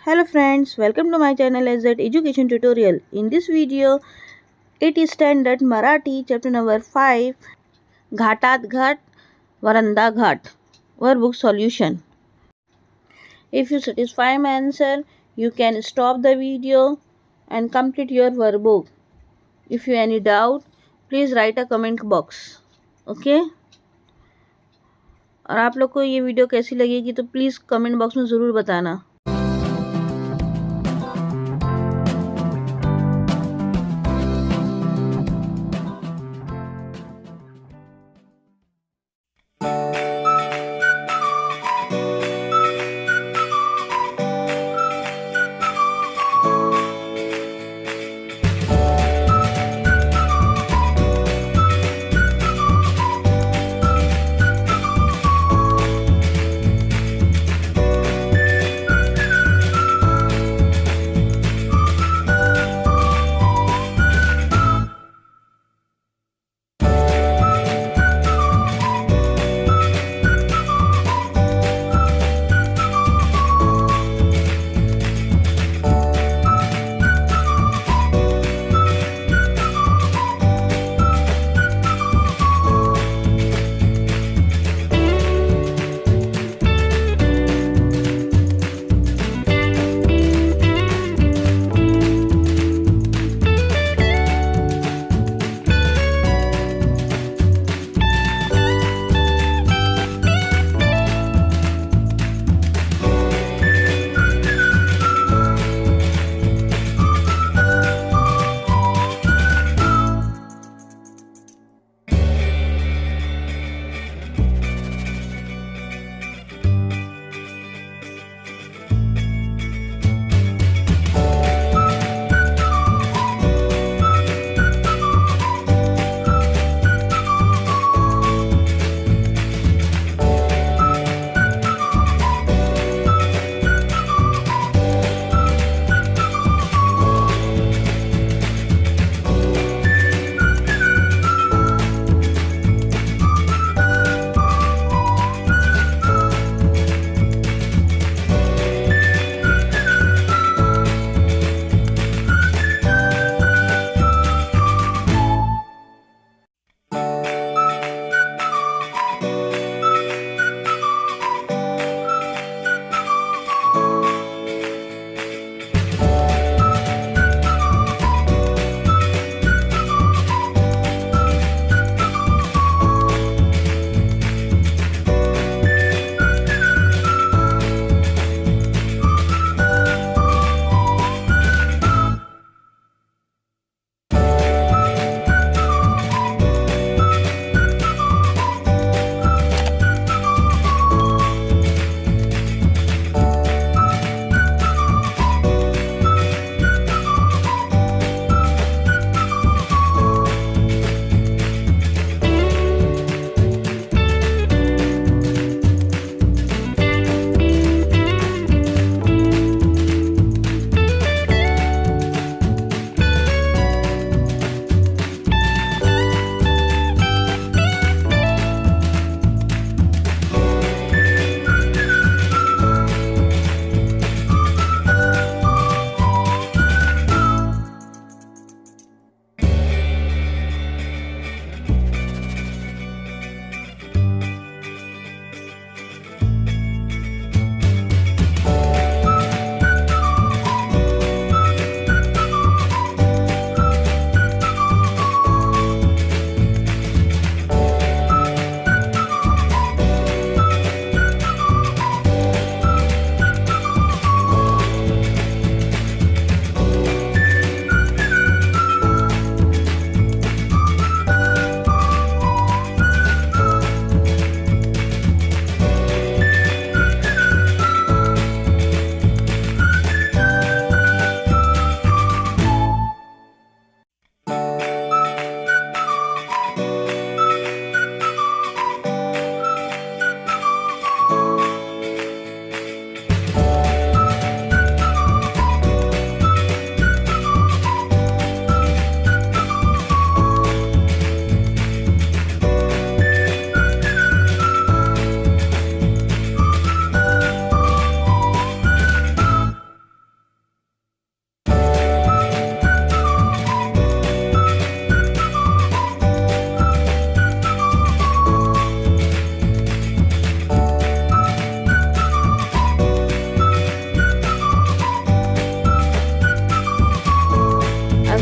Hello friends, welcome to my channel as that education tutorial. In this video, it is standard Marathi chapter number 5 Ghat Vrindaghat workbook solution. If you satisfy my answer, you can stop the video and complete your workbook. If you any doubt, please write a comment box. Okay? और आप लोग को ये video कैसी लगेगी तो please comment box में ज़रूर बताना.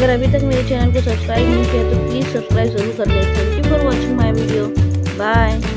अगर अभी तक मेरे चैनल को सब्सक्राइब नहीं किया तो प्लीज़ सब्सक्राइब ज़रूर कर दें। Thank you for watching my video. Bye.